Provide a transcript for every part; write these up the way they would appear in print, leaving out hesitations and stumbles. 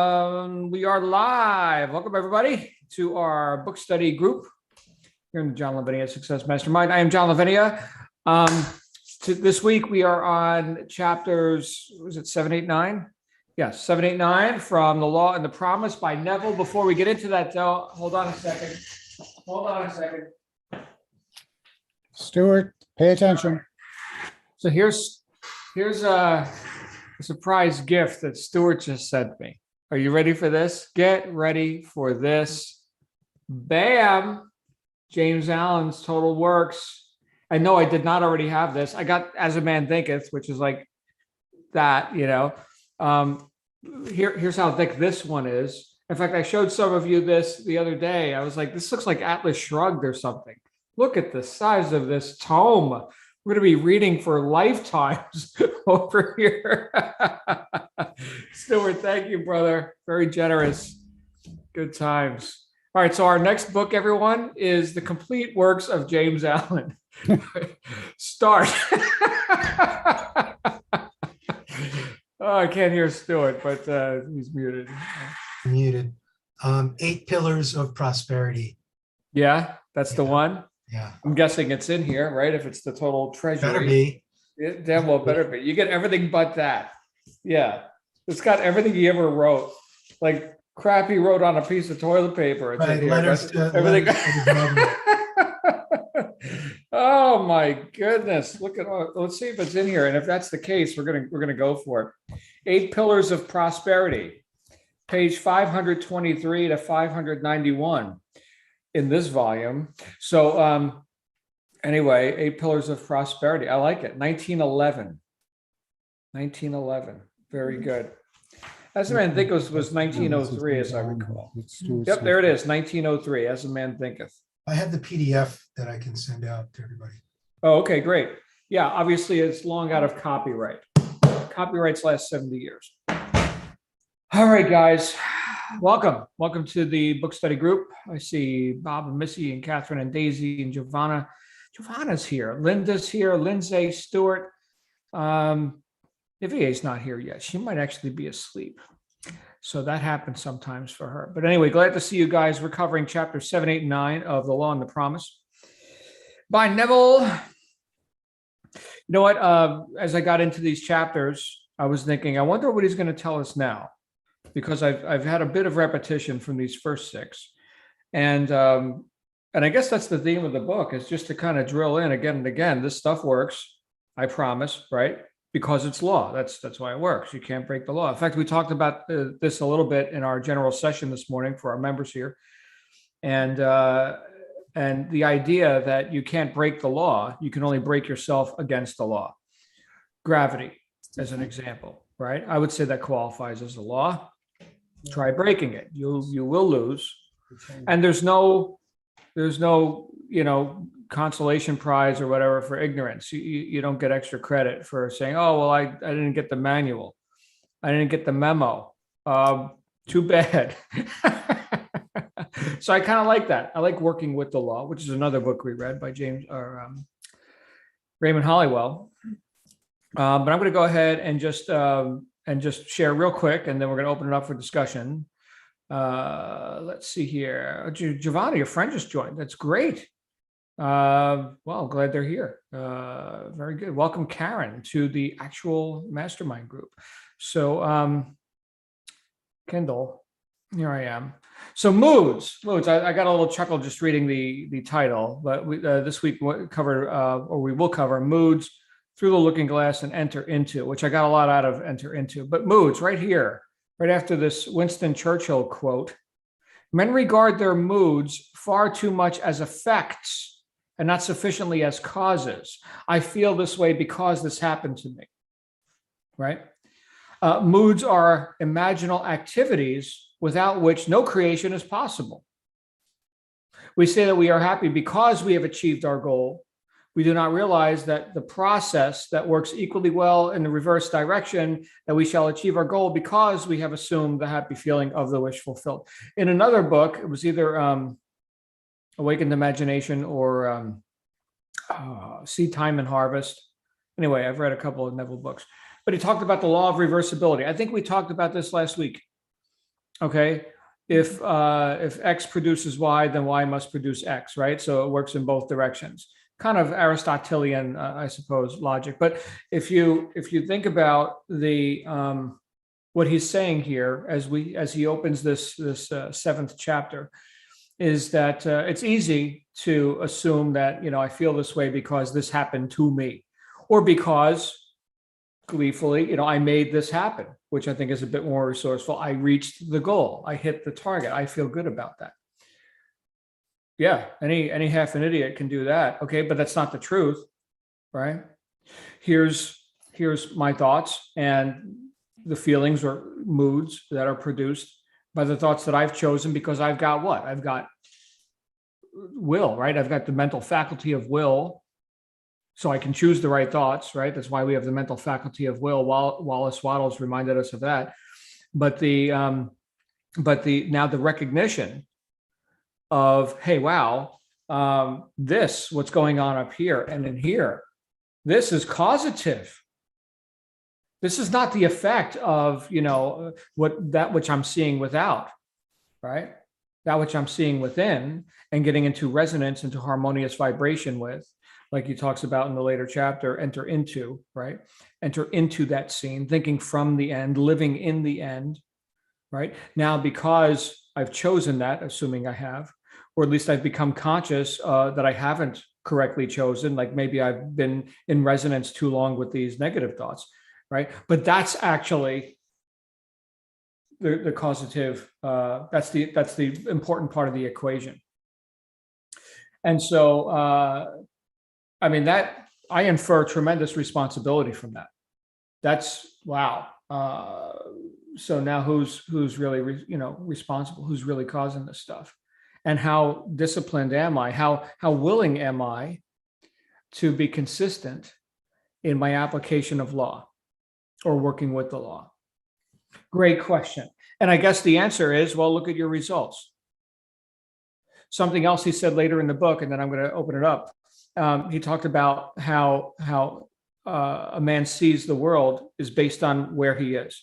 We are live. Welcome, everybody, to our book study group here in the John Lavenia Success Mastermind. I am John Lavenia. This week, we are on chapters, was it 7, 8, 9? Yes, 7, 8, 9 from The Law and the Promise by Neville. Before we get into that, though, hold on a second. Stuart, pay attention. So here's a surprise gift that Stuart just sent me. Are you ready for this? Get ready for this. Bam! James Allen's Total Works. I know I did not already have this. I got As a Man Thinketh, which is like that, you know. Here's how thick this one is. In fact, I showed some of you this the other day. I was like, this looks like Atlas Shrugged or something. Look at the size of this tome. We're going to be reading for lifetimes over here. Stuart, thank you, brother. Very generous. Good times. All right, so our next book, everyone, is The Complete Works of James Allen. Start. Oh, I can't hear Stuart, but he's muted. Muted. 8 Pillars of Prosperity. Yeah, that's the one. Yeah. I'm guessing it's in here, right? If it's the total treasury. Better be. It damn well better be. You get everything but that. Yeah. It's got everything he ever wrote. Like crap he wrote on a piece of toilet paper. It's Right, in here, letters but to everything. letters Oh my goodness. Look at let's see if it's in here. And if that's the case, we're gonna go for it. 8 Pillars of Prosperity, page 523 to 591 in this volume. So anyway, 8 Pillars of Prosperity. I like it. 1911. Very good. As a Man Thinketh was 1903, as I recall. Yep, there it is. 1903. As a Man Thinketh. I have the PDF that I can send out to everybody. Oh, okay, great. Yeah, obviously it's long out of copyright. Copyrights last 70 years. All right, guys. Welcome to the book study group. I see Bob and Missy and Catherine and Daisy and Giovanna. Giovanna's here. Linda's here. Lindsay, Stuart. Ivie's not here yet. She might actually be asleep. So that happens sometimes for her. But anyway, glad to see you guys. We're covering chapters 7, 8, and 9 of The Law and the Promise by Neville. You know what? As I got into these chapters, I was thinking, I wonder what he's going to tell us now, because I've had a bit of repetition from these first 6. And I guess that's the theme of the book, is just to kind of drill in again and again. This stuff works, I promise, right? Because it's law. That's why it works. You can't break the law. In fact, we talked about this a little bit in our general session this morning for our members here. And the idea that you can't break the law, you can only break yourself against the law. Gravity, as an example, right? I would say that qualifies as a law. Try breaking it. You will lose. And there's no, consolation prize or whatever for ignorance. You don't get extra credit for saying, oh, well, I didn't get the manual. I didn't get the memo. Too bad. So I kind of like that. I like working with the law, which is another book we read by Raymond Hollywell. But I'm going to go ahead and just share real quick, and then we're going to open it up for discussion. Let's see here. Giovanni, your friend just joined. That's great. Well, glad they're here. Very good. Welcome, Karen, to the actual mastermind group. So, Kendall, here I am. So moods. I got a little chuckle just reading the title, but this week we will cover moods through the looking glass and enter into, which I got a lot out of enter into. But moods right here, right after this Winston Churchill quote: men regard their moods far too much as effects and not sufficiently as causes. I feel this way because this happened to me, right? Moods are imaginal activities without which no creation is possible. We say that we are happy because we have achieved our goal. We do not realize that the process that works equally well in the reverse direction, that we shall achieve our goal because we have assumed the happy feeling of the wish fulfilled. In another book, it was either Awakened Imagination or Seed Time and Harvest. Anyway, I've read a couple of Neville books, but he talked about the law of reversibility. I think we talked about this last week. Okay. If X produces Y, then Y must produce X, right? So it works in both directions. Kind of Aristotelian, I suppose, logic. But if you think about the what he's saying here as he opens this seventh chapter, is that it's easy to assume that, I feel this way because this happened to me, or because gleefully, I made this happen, which I think is a bit more resourceful. I reached the goal. I hit the target. I feel good about that. Yeah, any half an idiot can do that. Okay, but that's not the truth, right? Here's my thoughts and the feelings or moods that are produced by the thoughts that I've chosen, because I've got what? I've got will, right? I've got the mental faculty of will, so I can choose the right thoughts, right? That's why we have the mental faculty of will. Wallace Wattles reminded us of that. But now the recognition of, hey, wow, what's going on up here and in here, this is causative. This is not the effect of, that which I'm seeing without, right? That which I'm seeing within and getting into resonance, into harmonious vibration with, like he talks about in the later chapter, enter into, right? Enter into that scene, thinking from the end, living in the end, right? Now, because I've chosen that, assuming I have, or at least I've become conscious that I haven't correctly chosen, like maybe I've been in resonance too long with these negative thoughts, right? But that's actually the causative, that's the important part of the equation. And so, that I infer tremendous responsibility from that. That's wow. So now who's really responsible? Who's really causing this stuff? And how disciplined am I? How willing am I to be consistent in my application of law or working with the law? Great question. And I guess the answer is, well, look at your results. Something else he said later in the book, and then I'm going to open it up. He talked about how a man sees the world is based on where he is.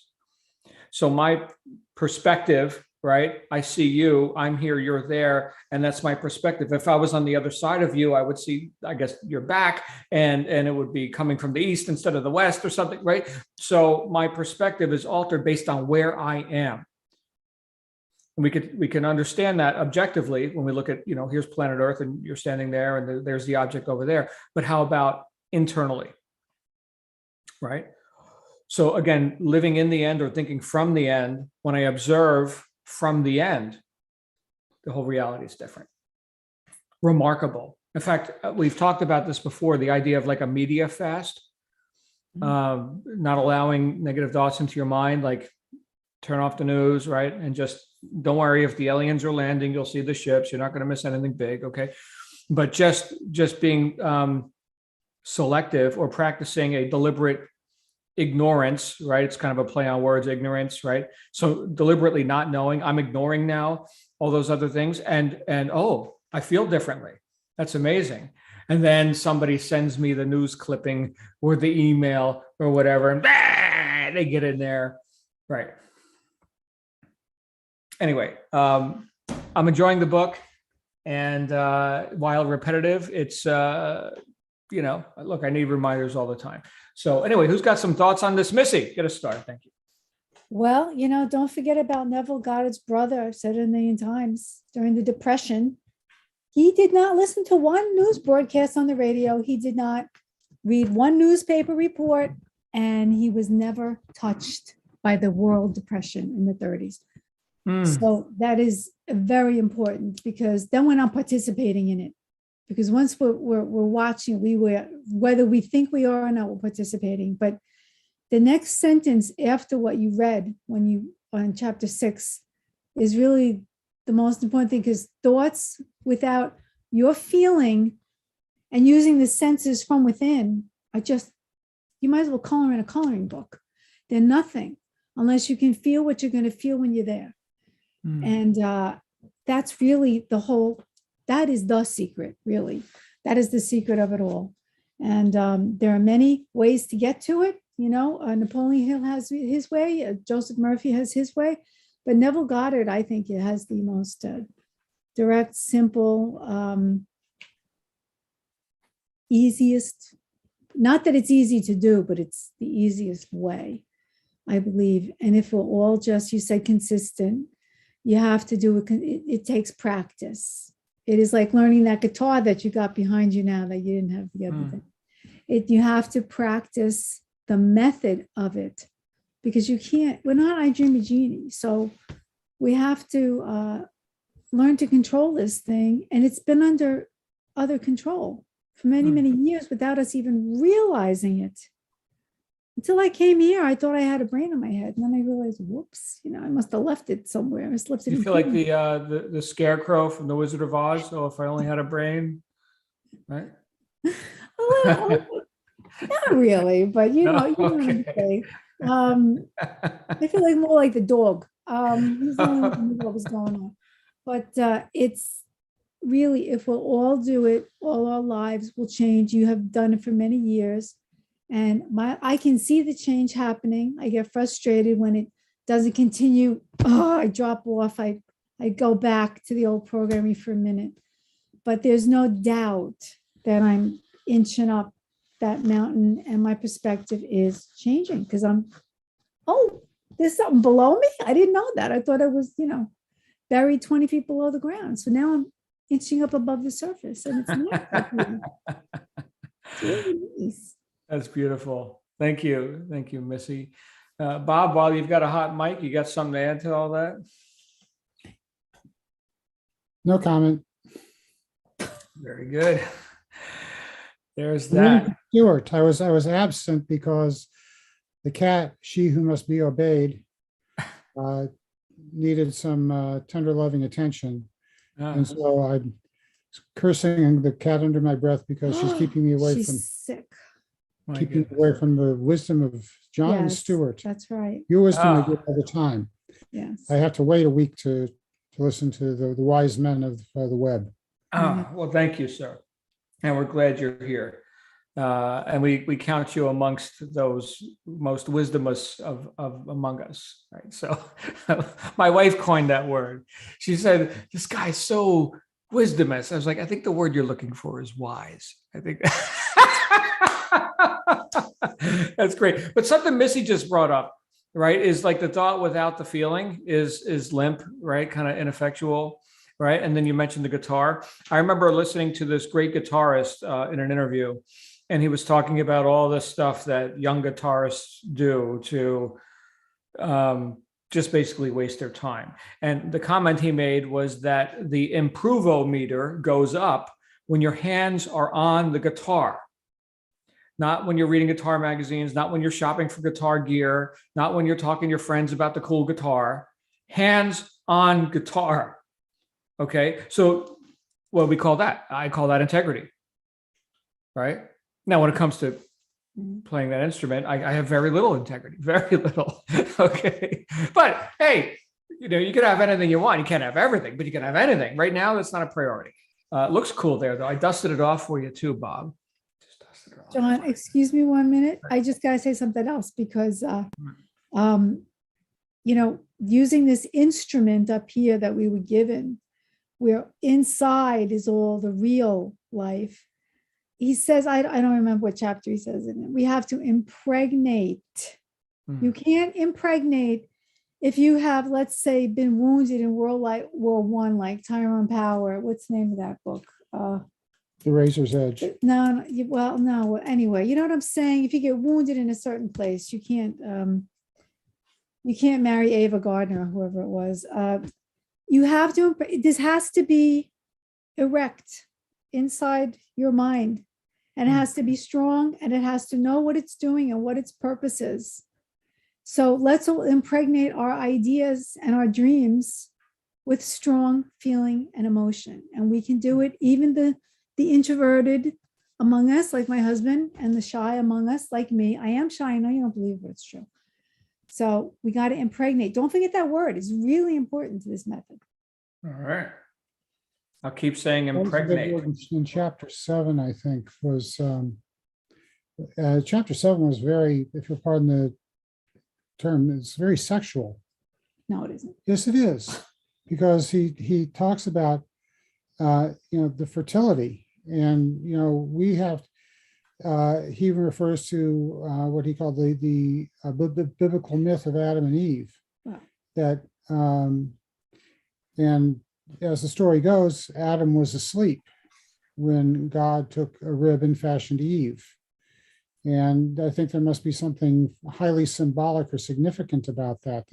So my perspective, right? I see you, I'm here, you're there, and that's my perspective. If I was on the other side of you, I would see, I guess, your back, and it would be coming from the east instead of the west or something, right? So my perspective is altered based on where I am. We can understand that objectively when we look at, here's planet Earth and you're standing there and there's the object over there. But how about internally, right? So again, living in the end or thinking from the end, when I observe from the end, the whole reality is different. Remarkable. In fact, we've talked about this before, the idea of like a media fast, not allowing negative thoughts into your mind, like turn off the news, right? And just don't worry, if the aliens are landing, you'll see the ships. You're not going to miss anything big, okay? But just being selective or practicing a deliberate ignorance, right? It's kind of a play on words, ignorance, right? So deliberately not knowing, I'm ignoring now all those other things, and oh, I feel differently. That's amazing. And then somebody sends me the news clipping or the email or whatever, and they get in there, right? Anyway, I'm enjoying the book, and while repetitive, it's look, I need reminders all the time. So anyway, who's got some thoughts on this? Missy, get us started. Thank you. Well, don't forget about Neville Goddard's brother. I've said it a million times. During the Depression, he did not listen to one news broadcast on the radio. He did not read one newspaper report, and he was never touched by the world depression in the 30s. So that is very important, because then we're not participating in it. Because once we're watching, whether we think we are or not, we're participating. But the next sentence after what you read on chapter 6 is really the most important thing, because thoughts without your feeling and using the senses from within are just, you might as well color in a coloring book. They're nothing unless you can feel what you're going to feel when you're there. And that's really that is the secret, really. That is the secret of it all. And there are many ways to get to it. Napoleon Hill has his way, Joseph Murphy has his way, But Neville Goddard, I think it has the most direct, simple, easiest, not that it's easy to do, but it's the easiest way, I believe. And if we're all just, you said consistent, you have to do it. It takes practice. It is like learning that guitar that you got behind you now that you didn't have the other day. You have to practice the method of it, because you can't, we're not I Dream a Genie. So we have to learn to control this thing. And it's been under other control for many, many years without us even realizing it. Until I came here, I thought I had a brain in my head. And then I realized, whoops, I must have left it somewhere. I must have left it. You in feel like prison. the scarecrow from the Wizard of Oz? Oh, if I only had a brain, right? A little, not really, but you know what I'm Okay. saying. I feel like more like the dog. He's the only one who knew what was going on. But it's really, if we'll all do it, all our lives will change. You have done it for many years. And I can see the change happening. I get frustrated when it doesn't continue. Oh, I drop off. I go back to the old programming for a minute. But there's no doubt that I'm inching up that mountain, and my perspective is changing, because there's something below me. I didn't know that. I thought I was, buried 20 feet below the ground. So now I'm inching up above the surface, and it's nice. It's really nice. That's beautiful. Thank you. Thank you, Missy. Bob, while you've got a hot mic, you got something to add to all that? No comment. Very good. There's that. Stuart, I was absent because the cat, she who must be obeyed, needed some tender, loving attention. And so I'm cursing the cat under my breath because she's keeping me away She's from sick. My keeping goodness. away from the wisdom of John and Yes, Stuart. that's right. Your wisdom I Ah. get all the time. Yes. I have to wait a week to listen to the wise men of the web. Well, thank you, sir. And we're glad you're here. And we count you amongst those most wisdomous of among us, right? So my wife coined that word. She said, this guy's so wisdomous. I was like, I think the word you're looking for is wise. I think that's great. But something Missy just brought up, right, is like the thought without the feeling is limp, right? Kind of ineffectual, right? And then you mentioned the guitar. I remember listening to this great guitarist in an interview, and he was talking about all this stuff that young guitarists do to just basically waste their time. And the comment he made was that the improvo meter goes up when your hands are on the guitar, not when you're reading guitar magazines, not when you're shopping for guitar gear, not when you're talking to your friends about the cool guitar. Hands on guitar. Okay, so what do we call that? I call that integrity, right? Now, when it comes to playing that instrument, I have very little integrity, very little. Okay, but hey, you can have anything you want. You can't have everything, but you can have anything. Right now, that's not a priority. It looks cool there, though. I dusted it off for you too, Bob. Just dusted it off. John, excuse me 1 minute. I just gotta say something else, because using this instrument up here that we were given, where inside is all the real life. He says, I don't remember what chapter he says in it. We have to impregnate. You can't impregnate if you have, let's say, been wounded in World War I, like Tyrone Power. What's the name of that book? The Razor's Edge. No. Anyway, you know what I'm saying? If you get wounded in a certain place, you can't marry Ava Gardner or whoever it was. You have to, this has to be erect inside your mind, and it has to be strong, and it has to know what it's doing and what its purpose is. So let's all impregnate our ideas and our dreams with strong feeling and emotion. And we can do it, even the introverted among us, like my husband, and the shy among us, like me. I am shy. I know you don't believe it, it's true. So we got to impregnate. Don't forget that word. It's really important to this method. All right. I'll keep saying That was a good impregnate. word in chapter 7, I think, was chapter 7 was very, if you'll pardon the term, it's very sexual. No, it isn't. Yes, it is, because he talks about the fertility, and we have. He even refers to what he called the biblical myth of Adam and Eve. Wow. That and as the story goes, Adam was asleep when God took a rib and fashioned Eve. And I think there must be something highly symbolic or significant about that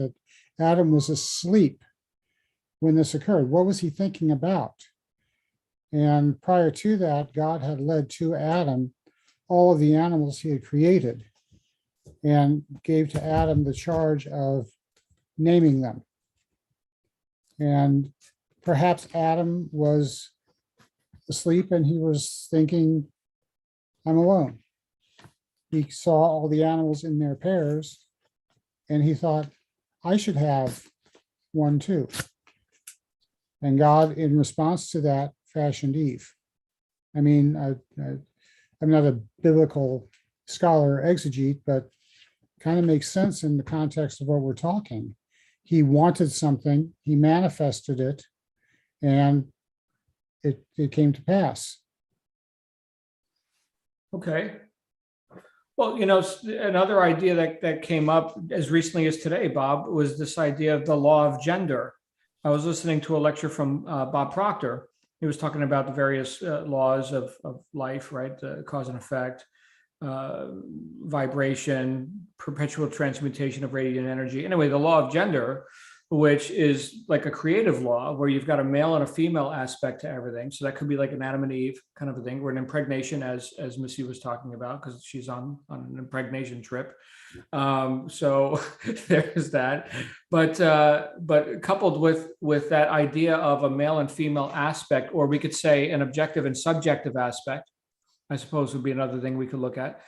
Adam was asleep when this occurred. What was he thinking about? And prior to that, God had led to Adam all of the animals he had created and gave to Adam the charge of naming them. And perhaps Adam was asleep and he was thinking, I'm alone. He saw all the animals in their pairs and he thought, I should have one too. And God, in response to that, fashioned Eve. I mean, I'm not a biblical scholar or exegete, but kind of makes sense in the context of what we're talking. He wanted something, he manifested it, and it came to pass. Okay. Well, another idea that came up as recently as today, Bob, was this idea of the law of gender. I was listening to a lecture from Bob Proctor. He was talking about the various laws of life, right? Cause and effect, vibration, perpetual transmutation of radiant energy. Anyway, the law of gender, which is like a creative law where you've got a male and a female aspect to everything. So that could be like an Adam and Eve kind of a thing, or an impregnation, as Missy was talking about, because she's on an impregnation trip. So there's that. But coupled with that idea of a male and female aspect, or we could say an objective and subjective aspect, I suppose would be another thing we could look at.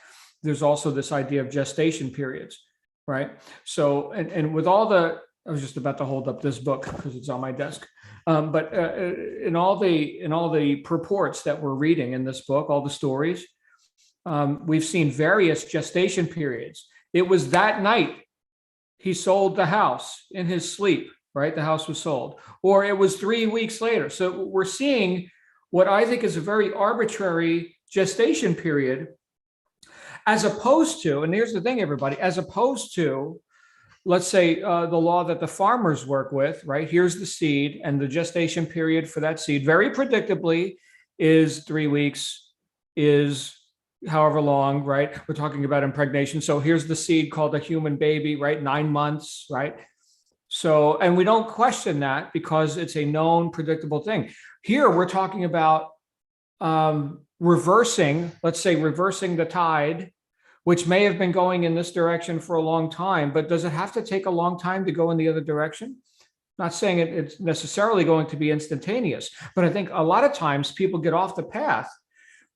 There's also this idea of gestation periods, right? So, and with all the, I was just about to hold up this book because it's on my desk. But in all the purports that we're reading in this book, all the stories, we've seen various gestation periods. It was that night he sold the house in his sleep, right? The house was sold, or it was 3 weeks later. So we're seeing what I think is a very arbitrary gestation period, as opposed to, and here's the thing, everybody, as opposed to, let's say the law that the farmers work with, right? Here's the seed, and the gestation period for that seed, very predictably, is 3 weeks, is however long, right? We're talking about impregnation. So here's the seed called a human baby, right? 9 months, right? So, and we don't question that because it's a known, predictable thing. Here, we're talking about reversing the tide, which may have been going in this direction for a long time, but does it have to take a long time to go in the other direction? Not saying it's necessarily going to be instantaneous, but I think a lot of times people get off the path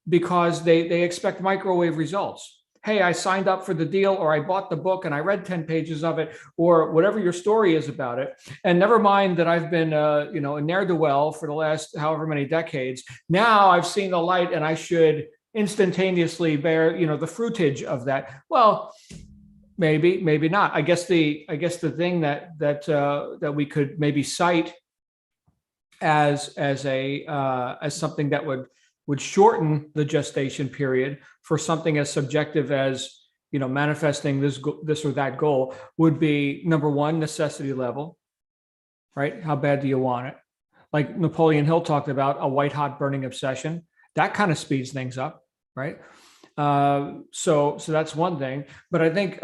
because they expect microwave results. Hey, I signed up for the deal, or I bought the book and I read 10 pages of it, or whatever your story is about it. And never mind that I've been, a ne'er-do-well for the last however many decades. Now I've seen the light and I should instantaneously bear, the fruitage of that. Well, maybe not. I guess the thing that we could maybe cite as something that would shorten the gestation period for something as subjective as manifesting this or that goal would be, number one, necessity level, right? How bad do you want it? Like Napoleon Hill talked about, a white hot burning obsession. That kind of speeds things up, right? So that's one thing. But I think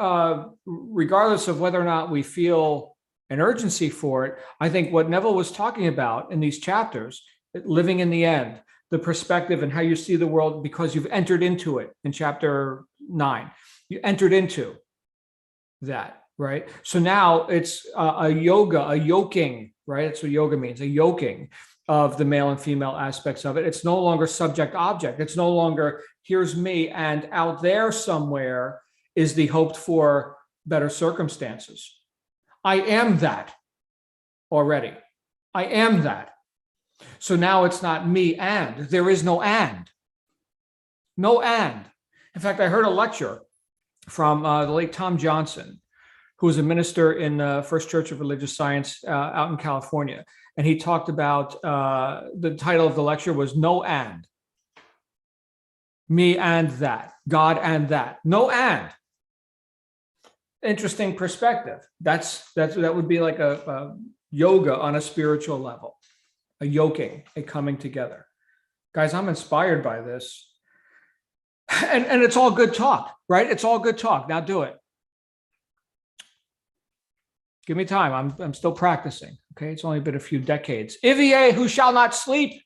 regardless of whether or not we feel an urgency for it, I think what Neville was talking about in these chapters, living in the end, the perspective and how you see the world because you've entered into it in chapter 9. You entered into that, right? So now it's a yoking, right? That's what yoga means, a yoking of the male and female aspects of it. It's no longer subject object. It's no longer here's me and out there somewhere is the hoped for better circumstances. I am that already. I am that. So now it's not me and, there is no and. No and. In fact, I heard a lecture from the late Tom Johnson, who's a minister in First Church of Religious Science out in California. And he talked about the title of the lecture was No And. Me and that. God and that. No and. Interesting perspective. That would be like a yoga on a spiritual level, a yoking, a coming together. Guys, I'm inspired by this. And it's all good talk, right? It's all good talk. Now do it. Give me time. I'm still practicing. Okay. It's only been a few decades. Ivier, who shall not sleep,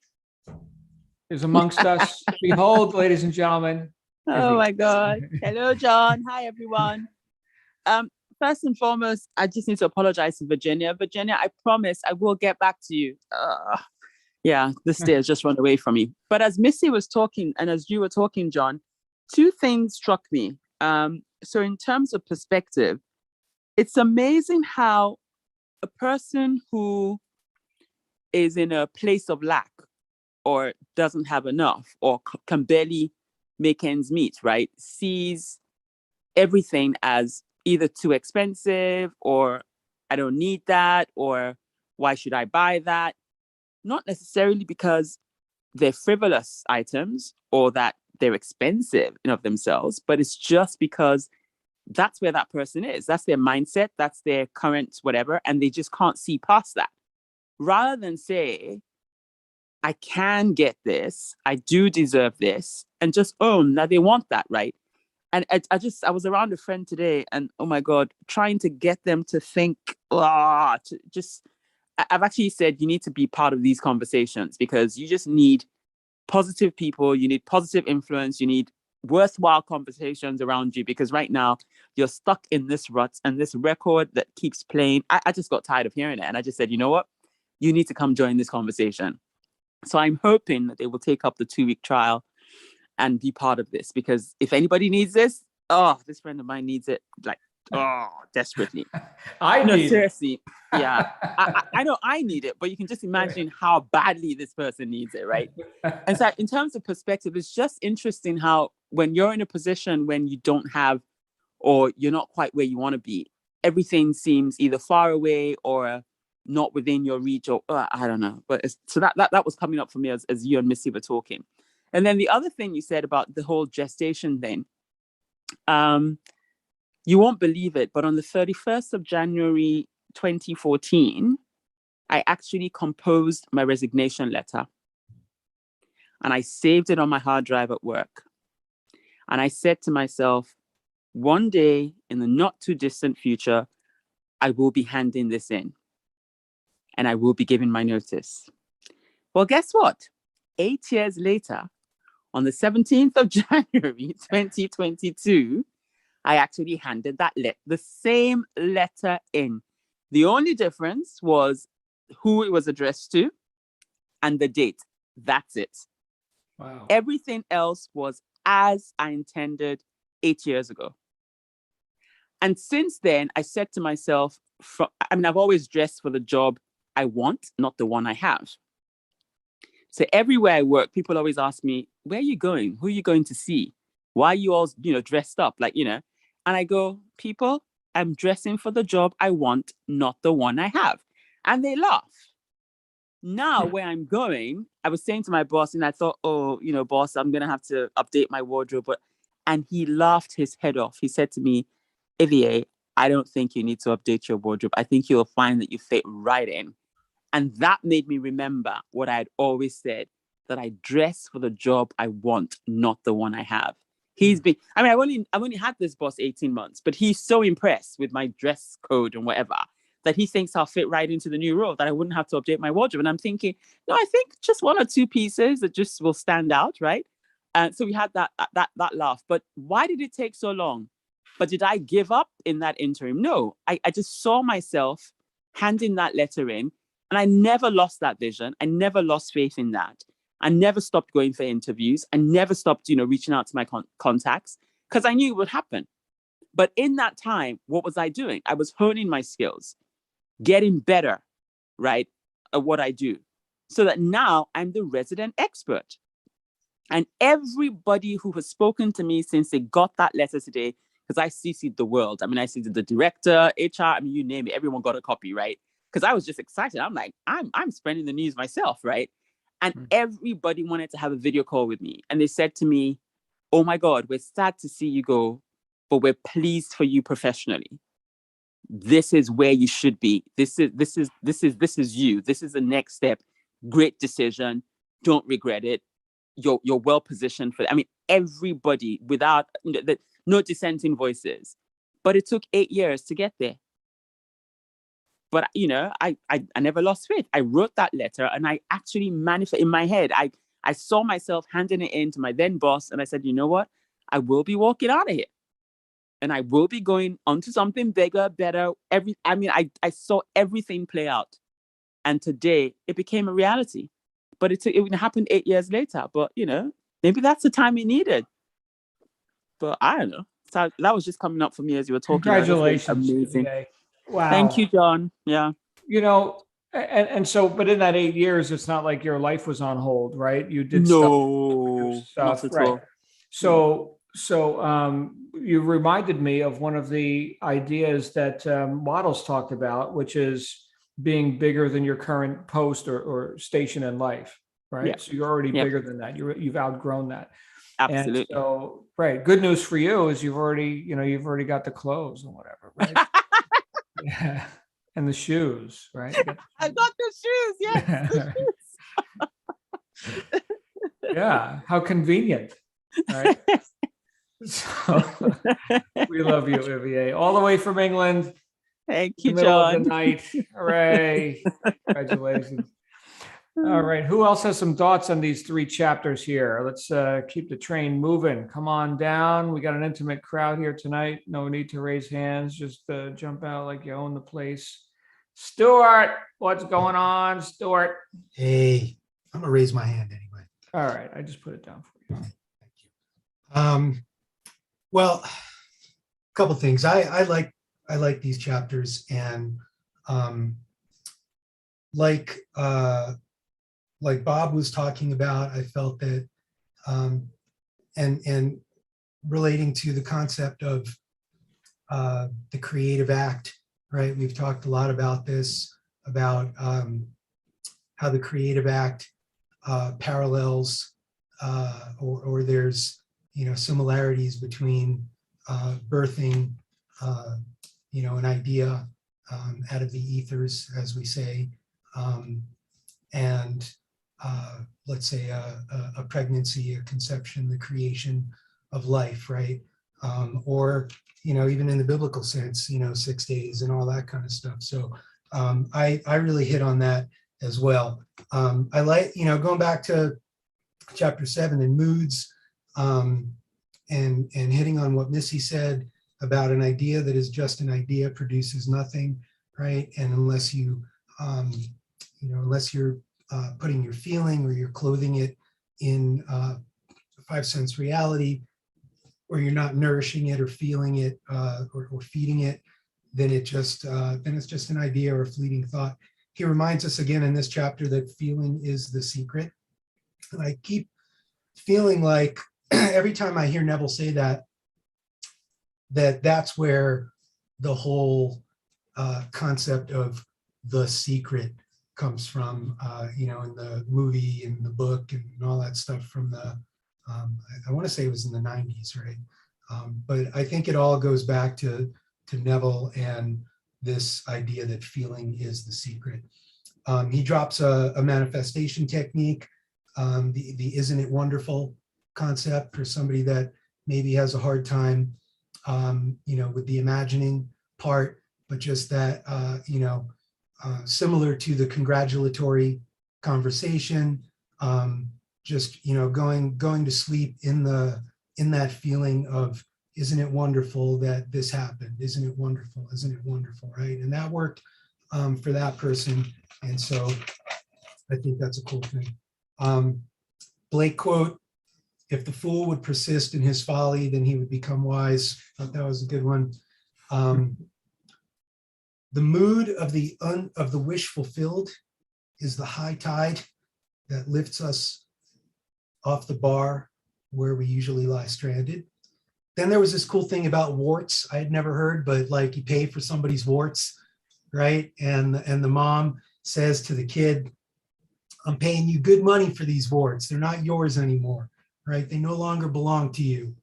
is amongst us. Behold, ladies and gentlemen. Oh my God. Hello, John. Hi, everyone. First and foremost, I just need to apologize to Virginia. Virginia, I promise I will get back to you. Yeah, this day has just run away from me. But as Missy was talking, and as you were talking, John, two things struck me. So in terms of perspective, it's amazing how a person who is in a place of lack or doesn't have enough or can barely make ends meet, right, sees everything as either too expensive or I don't need that or why should I buy that? Not necessarily because they're frivolous items or that they're expensive in of themselves, but it's just because that's where that person is. That's their mindset. That's their current whatever. And they just can't see past that. Rather than say, I can get this, I do deserve this, and just own that they want that, right? And I was around a friend today and oh my God, trying to get them to think, I've actually said you need to be part of these conversations because you just need positive people, you need positive influence, you need worthwhile conversations around you because right now you're stuck in this rut and this record that keeps playing. I just got tired of hearing it. And I just said, you know what? You need to come join this conversation. So I'm hoping that they will take up the 2-week trial and be part of this because if anybody needs this, this friend of mine needs it desperately. Seriously. Yeah. I know I need it, but you can just imagine how badly this person needs it, right? And so in terms of perspective, it's just interesting how when you're in a position when you don't have or you're not quite where you want to be, everything seems either far away or not within your reach or I don't know. But so that was coming up for me as you and Missy were talking. And then the other thing you said about the whole gestation thing, you won't believe it, but on the 31st of January, 2014, I actually composed my resignation letter and I saved it on my hard drive at work. And I said to myself, one day in the not too distant future, I will be handing this in and I will be giving my notice. Well, guess what? 8 years later, on the 17th of January, 2022, I actually handed the same letter in. The only difference was who it was addressed to and the date. That's it. Wow. Everything else was as I intended 8 years ago. And since then, I said to myself, I've always dressed for the job I want, not the one I have. So everywhere I work, people always ask me, where are you going? Who are you going to see? Why are you all, dressed up? And I go, people, I'm dressing for the job I want, not the one I have. And they laugh. Now, where I'm going, I was saying to my boss, and I thought, boss, I'm going to have to update my wardrobe. And he laughed his head off. He said to me, Ivier, I don't think you need to update your wardrobe. I think you'll find that you fit right in. And that made me remember what I had always said, that I dress for the job I want, not the one I have. I've only had this boss 18 months, but he's so impressed with my dress code and whatever that he thinks I'll fit right into the new role, that I wouldn't have to update my wardrobe. And I'm thinking, no, I think just one or two pieces that just will stand out, right? So we had that laugh. But why did it take so long? But did I give up in that interim? No, I just saw myself handing that letter in, and I never lost that vision. I never lost faith in that. I never stopped going for interviews. I never stopped, reaching out to my contacts because I knew it would happen. But in that time, what was I doing? I was honing my skills, getting better, right, at what I do, so that now I'm the resident expert. And everybody who has spoken to me since they got that letter today because I CC'd the world. I mean, I CC'd the director, HR, I mean, you name it, everyone got a copy, right? Because I was just excited. I'm like, I'm spreading the news myself, right? And everybody wanted to have a video call with me. And they said to me, oh my God, we're sad to see you go, but we're pleased for you professionally. This is where you should be. This is you. This is the next step. Great decision. Don't regret it. You're well positioned for it. I mean, everybody without no dissenting voices. But it took 8 years to get there. But I never lost faith. I wrote that letter and I actually manifested in my head. I saw myself handing it in to my then boss, and I said, you know what? I will be walking out of here. And I will be going on to something bigger, better. I saw everything play out. And today it became a reality. But it happened 8 years later. But, maybe that's the time it needed. But I don't know. So that was just coming up for me as you were talking. Congratulations. Amazing. VA. Wow. Thank you, John. Yeah. And so, but in that 8 years, it's not like your life was on hold, right? You did No, stuff, not at right? all. So you reminded me of one of the ideas that Waddles talked about, which is being bigger than your current post or station in life, right? Yeah. So you're already Yeah. bigger than that. You've outgrown that. Absolutely. And so, right. Good news for you is you've already got the clothes and whatever, right? Yeah. And the shoes, right? I got the shoes. Yes. The shoes. Yeah. How convenient, right? So we love you, Olivier, all the way from England. Thank you, Middle John. of the night. Hooray. Congratulations. All right. Who else has some thoughts on these 3 chapters here? Let's keep the train moving. Come on down. We got an intimate crowd here tonight. No need to raise hands. Just jump out like you own the place. Stuart, what's going on, Stuart? Hey, I'm gonna raise my hand anyway. All right. I just put it down for you. Thank you. Well, a couple things. I like these chapters, and like Bob was talking about, I felt that and relating to the concept of the creative act, right? We've talked a lot about this, about how the creative act parallels or there's similarities between birthing an idea out of the ethers, as we say, and let's say a pregnancy, a conception, the creation of life, right? Or even in the biblical sense, 6 days and all that kind of stuff. So I really hit on that as well. I like, going back to chapter 7 in moods, and hitting on what Missy said about an idea that is just an idea produces nothing, right? And unless you, unless you're putting your feeling or you're clothing it in 5 sense reality, or you're not nourishing it or feeling it or feeding it, then it's just an idea or a fleeting thought. He reminds us again in this chapter that feeling is the secret. And I keep feeling like every time I hear Neville say that's where the whole concept of the secret comes from, in the movie and the book and all that stuff from the, I want to say it was in the 90s, right? But I think it all goes back to Neville and this idea that feeling is the secret. He drops a manifestation technique, the isn't it wonderful concept for somebody that maybe has a hard time, with the imagining part, but just that, similar to the congratulatory conversation, just, going to sleep in that feeling of, isn't it wonderful that this happened? Isn't it wonderful? Isn't it wonderful? Right. And that worked for that person. And so I think that's a cool thing. Blake quote, if the fool would persist in his folly, then he would become wise. I thought that was a good one. The mood of the wish fulfilled is the high tide that lifts us off the bar where we usually lie stranded. then there was this cool thing about warts I had never heard, but like you pay for somebody's warts, right? And the mom says to the kid, I'm paying you good money for these warts. They're not yours anymore, right? They no longer belong to you.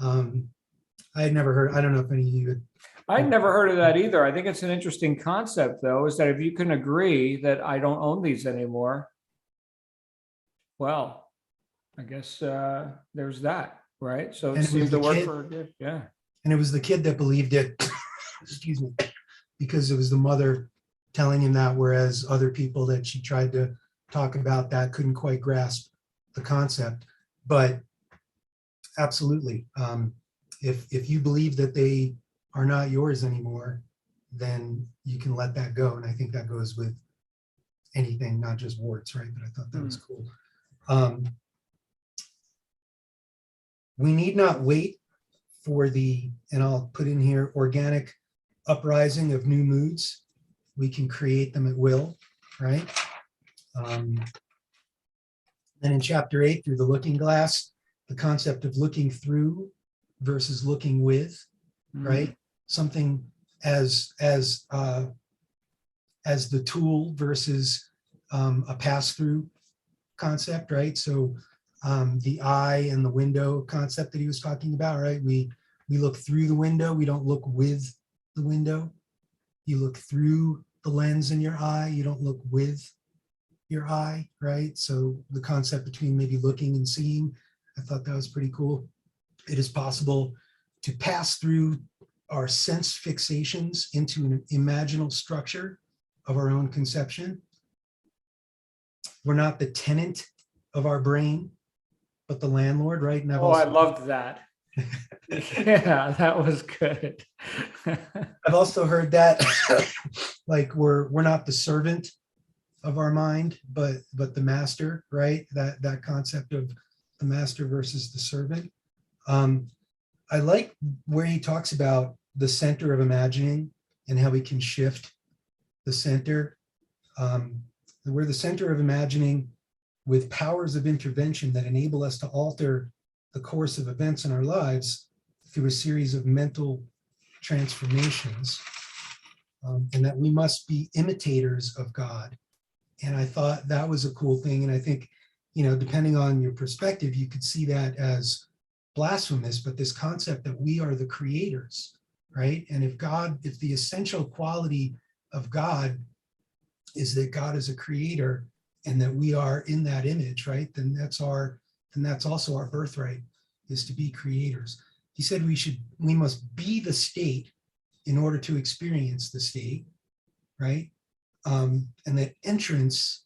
I had never heard, I don't know if any of you had. I'd never heard of that either. I think it's an interesting concept, though, is that if you can agree that I don't own these anymore, well, I guess there's that, right? So And it it was seemed the to work kid- for good. Yeah. And it was the kid that believed it, excuse me, because it was the mother telling him that, whereas other people that she tried to talk about that couldn't quite grasp the concept. But absolutely, if you believe that they are not yours anymore, then you can let that go. And I think that goes with anything, not just warts, right? But I thought that was cool. We need not wait for the, and I'll put in here, organic uprising of new moods. We can create them at will, right? Then in chapter 8, through the looking glass, the concept of looking through versus looking with, right? Something as the tool versus a pass-through concept, right? So the eye and the window concept that he was talking about, right? We look through the window, we don't look with the window. You look through the lens in your eye, you don't look with your eye, right? So the concept between maybe looking and seeing, I thought that was pretty cool. It is possible to pass through our sense fixations into an imaginal structure of our own conception. We're not the tenant of our brain, but the landlord, right? And I've Oh, I also, loved that. Yeah, that was good. I've also heard that like we're not the servant of our mind, but the master, right? That concept of the master versus the servant. I like where he talks about the center of imagining and how we can shift the center. We're the center of imagining with powers of intervention that enable us to alter the course of events in our lives through a series of mental transformations, and that we must be imitators of God. And I thought that was a cool thing. And I think, depending on your perspective, you could see that as blasphemous, but this concept that we are the creators, right? And if the essential quality of God is that God is a creator and that we are in that image, right? Then that's also our birthright, is to be creators. He said we must be the state in order to experience the state, right? And that entrance,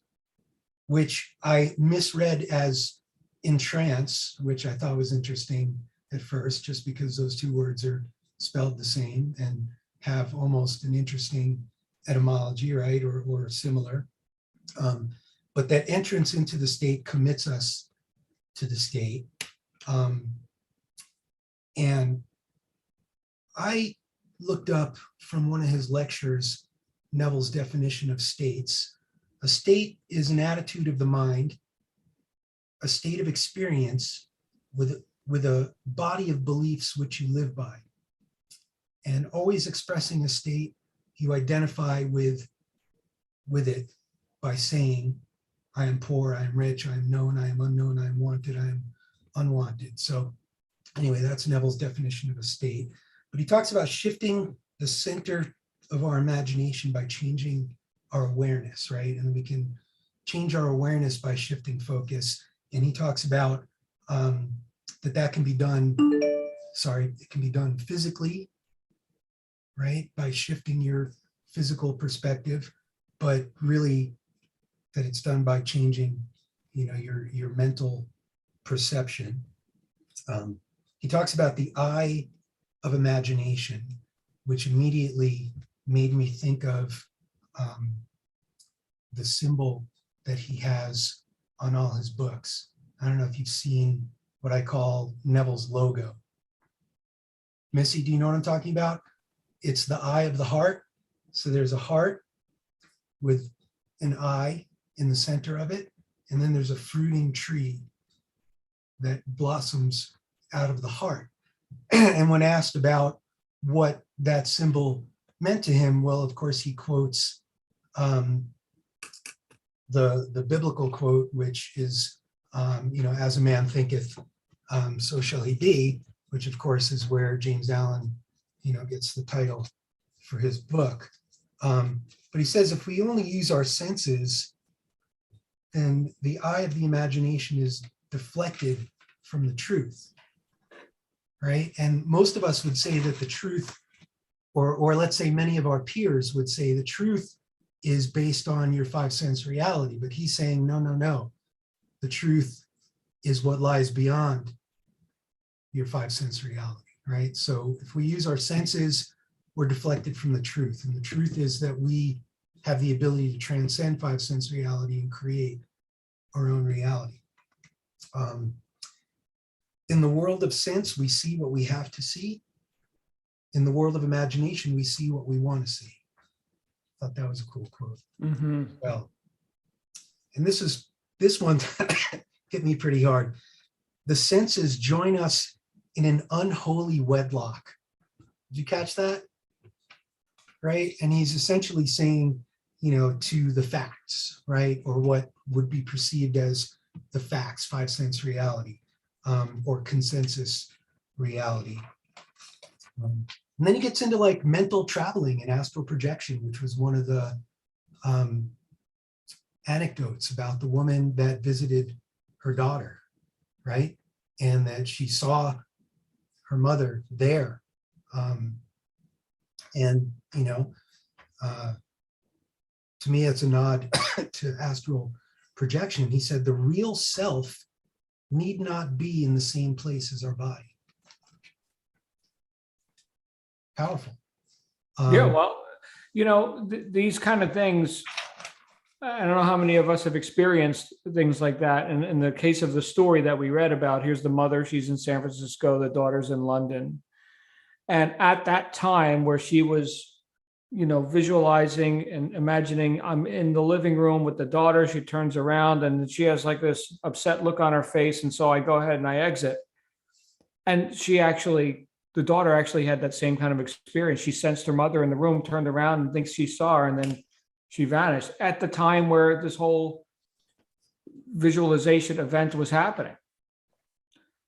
which I misread as entrance, which I thought was interesting at first, just because those two words are spelled the same and have almost an interesting etymology, right? Or similar. But that entrance into the state commits us to the state. And I looked up from one of his lectures, Neville's definition of states. A state is an attitude of the mind, a state of experience with a body of beliefs which you live by. And always expressing a state, you identify with it by saying, I am poor, I am rich, I am known, I am unknown, I am wanted, I am unwanted. So anyway, that's Neville's definition of a state. But he talks about shifting the center of our imagination by changing our awareness, right? And we can change our awareness by shifting focus. And he talks about that can be done, it can be done physically, right? By shifting your physical perspective, but really that it's done by changing, your mental perception. He talks about the eye of imagination, which immediately made me think of the symbol that he has on all his books. I don't know if you've seen what I call Neville's logo. Missy, do you know what I'm talking about? It's the eye of the heart. So there's a heart with an eye in the center of it, and then there's a fruiting tree that blossoms out of the heart. And when asked about what that symbol meant to him, well, of course, he quotes the biblical quote, which is, as a man thinketh, so shall he be, which of course is where James Allen, gets the title for his book. But he says, if we only use our senses, then the eye of the imagination is deflected from the truth, right? And most of us would say that the truth, or let's say many of our peers would say the truth is based on your five sense reality. But he's saying, no, no, no. The truth is what lies beyond your five sense reality, right? So if we use our senses, we're deflected from the truth. And the truth is that we have the ability to transcend five sense reality and create our own reality. In the world of sense, we see what we have to see. In the world of imagination, we see what we want to see. I thought that was a cool quote. Mhm. Well, and this one hit me pretty hard. The senses join us in an unholy wedlock. Did you catch that? Right? And he's essentially saying, to the facts, right? Or what would be perceived as the facts, five sense reality, or consensus reality. And then he gets into like mental traveling and astral projection, which was one of the anecdotes about the woman that visited her daughter, right? And that she saw her mother there. To me, it's a nod to astral projection. He said, the real self need not be in the same place as our body. Powerful. Yeah, well, these kind of things, I don't know how many of us have experienced things like that. And in the case of the story that we read about, here's the mother, she's in San Francisco, the daughter's in London. And at that time where she was, visualizing and imagining, I'm in the living room with the daughter, she turns around and she has like this upset look on her face. And so I go ahead and I exit. And the daughter actually had that same kind of experience. She sensed her mother in the room, turned around and thinks she saw her, and then she vanished at the time where this whole visualization event was happening.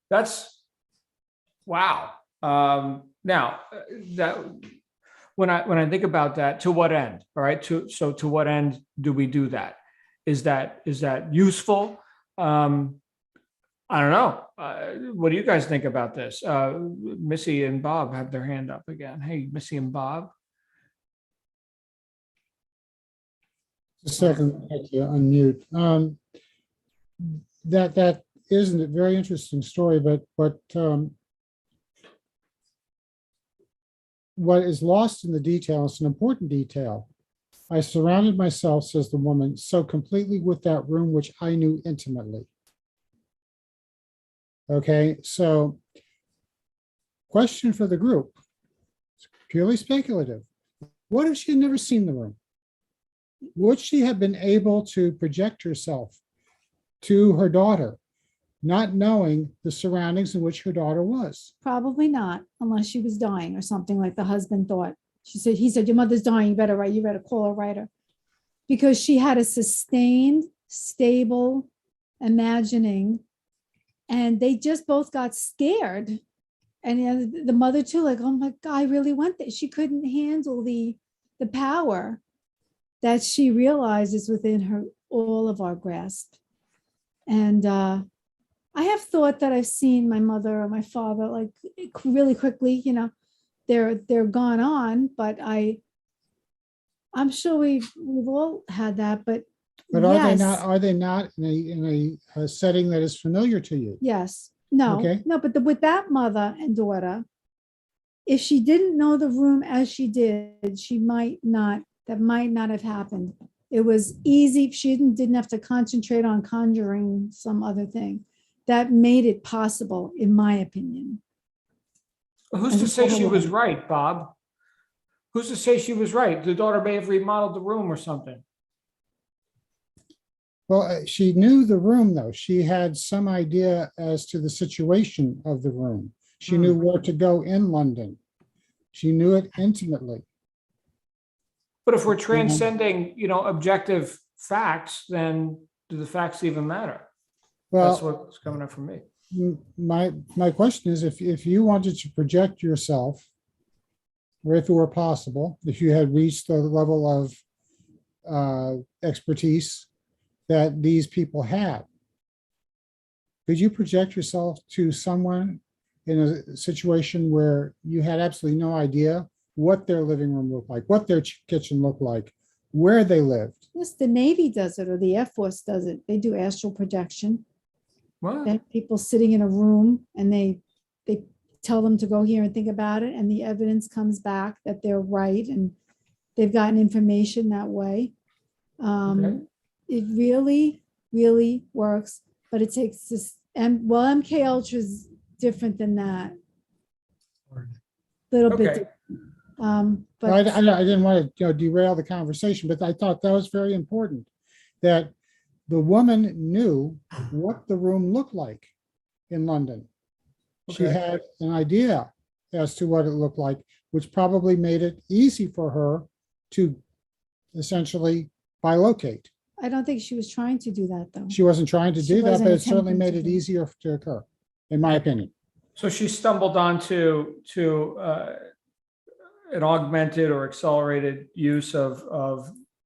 That's wow. Now that when I think about that, to what end? All right. To what end do we do that? Is that useful? I don't know. What do you guys think about this? Missy and Bob have their hand up again. Hey, Missy and Bob. A second, I have to unmute. That isn't a very interesting story, but what is lost in the detail is an important detail. I surrounded myself, says the woman, so completely with that room, which I knew intimately. Okay, so question for the group, it's purely speculative. What if she had never seen the room? Would she have been able to project herself to her daughter, not knowing the surroundings in which her daughter was? Probably not, unless she was dying or something like the husband thought. He said, your mother's dying, you better call a writer. Because she had a sustained, stable imagining, and they just both got scared. And the mother too, like, oh my God, I really went there. She couldn't handle the power that she realizes within her, all of our grasp. And I have thought that I've seen my mother or my father like really quickly, they're gone on, but I'm sure we've all had that, but Are yes. they not in a setting that is familiar to you? Yes, no, Okay. no, but with that mother and daughter, if she didn't know the room as she did, that might not have happened. It was easy. She didn't have to concentrate on conjuring some other thing. That made it possible, in my opinion. Who's to say she was right, Bob? Who's to say she was right? The daughter may have remodeled the room or something. Well, she knew the room, though. She had some idea as to the situation of the room. She knew where to go in London. She knew it intimately. But if we're transcending, objective facts, then do the facts even matter? That's Well, what's coming up from me. my question is, if you wanted to project yourself, or if it were possible, if you had reached the level of expertise that these people had, could you project yourself to someone in a situation where you had absolutely no idea what their living room looked like, what their kitchen looked like, where they lived? Yes, the Navy does it, or the Air Force does it. They do astral projection. What? They have people sitting in a room and they tell them to go here and think about it, and the evidence comes back that they're right and they've gotten information that way. Okay. It really, really works, but it takes this, and well, MK Ultra is different than that, little bit. Okay. different. I, I But I didn't want to derail the conversation, but I thought that was very important, that the woman knew what the room looked like in London. She Okay. had an idea as to what it looked like, which probably made it easy for her to essentially bilocate. I don't think she was trying to do that, though. She wasn't trying to She do that, wasn't but it certainly attempting made to it do it. easier to occur, in my opinion. So she stumbled onto an augmented or accelerated use of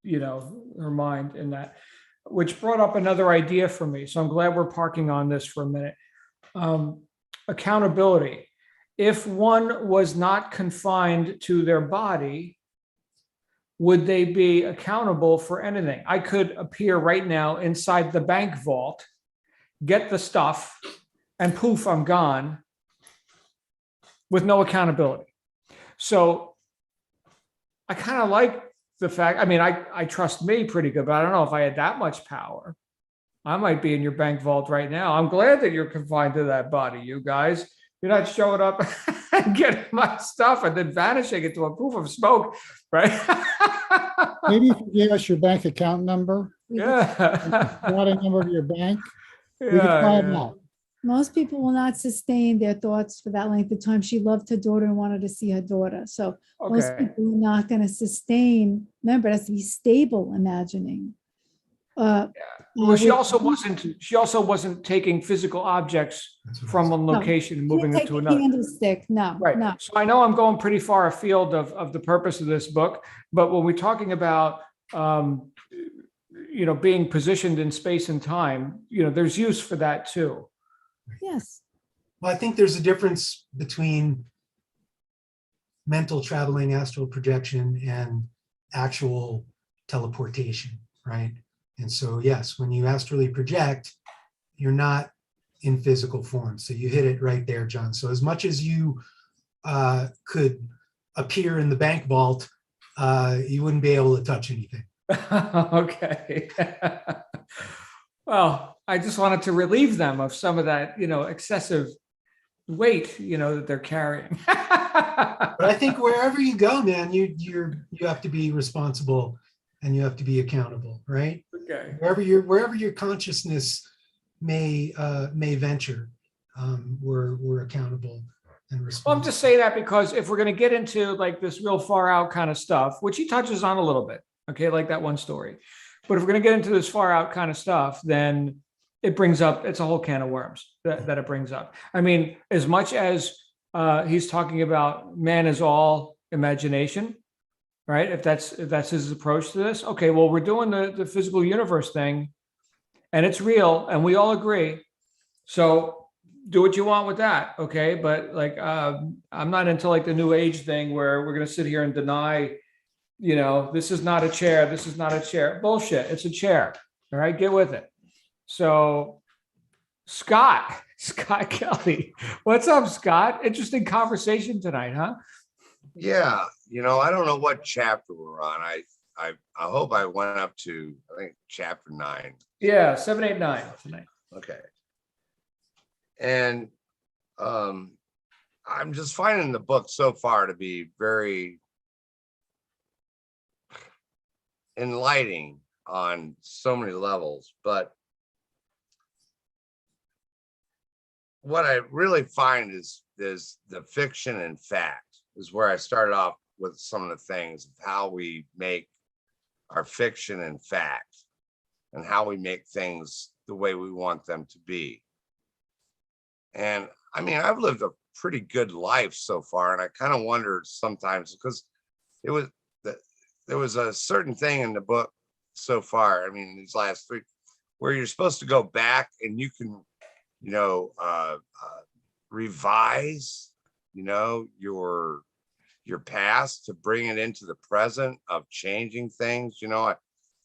her mind in that, which brought up another idea for me. So I'm glad we're parking on this for a minute. Accountability. If one was not confined to their body, would they be accountable for anything? I could appear right now inside the bank vault, get the stuff, and poof, I'm gone with no accountability. So I kind of like the fact, I trust me pretty good, but I don't know if I had that much power. I might be in your bank vault right now. I'm glad that you're confined to that body, you guys. You're not showing up and getting my stuff and then vanishing into a poof of smoke, right? Maybe if you gave us your bank account number, Yeah. routing number to your bank, we could try it Yeah. out. Most people will not sustain their thoughts for that length of time. She loved her daughter and wanted to see her daughter. So most Okay. people are not going to sustain. Remember, it has to be stable imagining. Well, she with- also wasn't taking physical objects That's what I from was- one location and She didn't moving it take to the another. candlestick. No, Right. no. So I know I'm going pretty far afield of the purpose of this book, but when we're talking about, being positioned in space and time, there's use for that too. Yes. Well, I think there's a difference between mental traveling, astral projection, and actual teleportation, right? And so, yes, when you astrally project, you're not in physical form. So you hit it right there, John. So as much as you could appear in the bank vault, you wouldn't be able to touch anything. Okay. Well, I just wanted to relieve them of some of that, excessive weight, that they're carrying. But I think wherever you go, man, you have to be responsible and you have to be accountable, right? Okay. Wherever your consciousness may venture, we're accountable and Well, I'm responsible. just saying that because if we're going to get into like this real far out kind of stuff, which he touches on a little bit, okay, like that one story. But if we're going to get into this far out kind of stuff, then it's a whole can of worms that it brings up. I mean, as much as he's talking about man is all imagination, right? If that's his approach to this, okay, well, we're doing the physical universe thing and it's real and we all agree. So do what you want with that, okay? But like, I'm not into like the new age thing where we're going to sit here and deny, this is not a chair. This is not a chair. Bullshit. It's a chair. All right. Get with it. So Scott Kelly, what's up, Scott? Interesting conversation tonight, huh? Yeah, I don't know what chapter we're on. I hope I went up to, I think, chapter 9. Yeah. 7, 8, 9 tonight. Okay. And I'm just finding the book so far to be very enlightening on so many levels. But what I really find is there's the fiction and fact is where I started off with some of the things of how we make our fiction and fact and how we make things the way we want them to be. And I mean, I've lived a pretty good life so far, and I kind of wonder sometimes because it was there was a certain thing in the book so far. I mean, these last three, where you're supposed to go back and you can, you know, revise, you know, your past to bring it into the present of changing things. You know,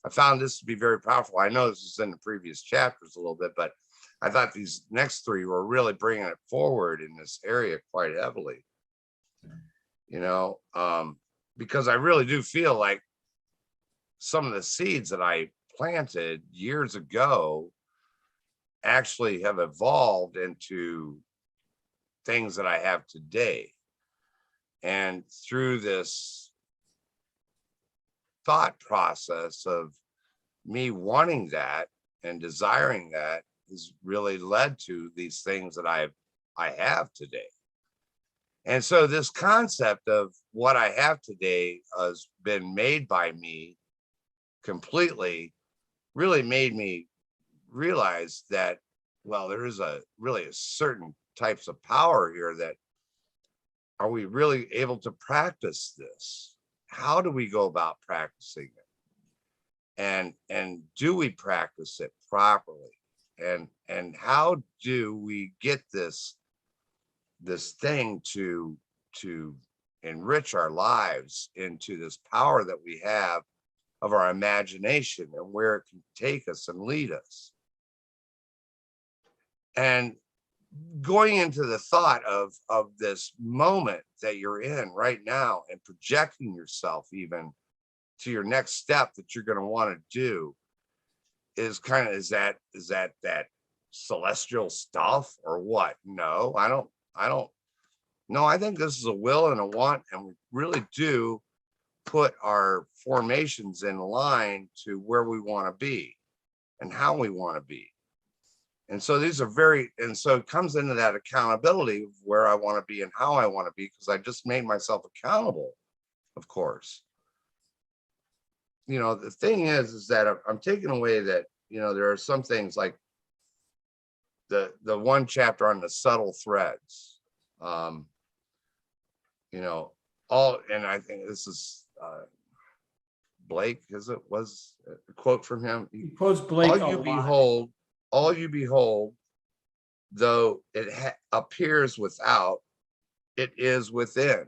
I found this to be very powerful. I know this is in the previous chapters a little bit, but I thought these next three were really bringing it forward in this area quite heavily, you know, because I really do feel like some of the seeds that I planted years ago actually have evolved into things that I have today. And through this thought process of me wanting that and desiring that has really led to these things that I have today. And so this concept of what I have today has been made by me completely, really made me realize that, well, there is really a certain types of power here that are we really able to practice this? How do we go about practicing it? And do we practice it properly? And how do we get this thing to enrich our lives into this power that we have of our imagination and where it can take us and lead us? And going into the thought of this moment that you're in right now and projecting yourself even to your next step that you're going to want to do is kind of, is that celestial stuff or what? No, I don't no, I think this is a will and a want, and we really do put our formations in line to where we want to be and how we want to be. And so these are and so it comes into that accountability of where I want to be and how I want to be, because I just made myself accountable, of course. You know, the thing is that I'm taking away that, you know, there are some things like the one chapter on the subtle threads, you know, and I think this is Blake, was a quote from him. He quotes Blake a lot. All you behold, though it appears without, it is within.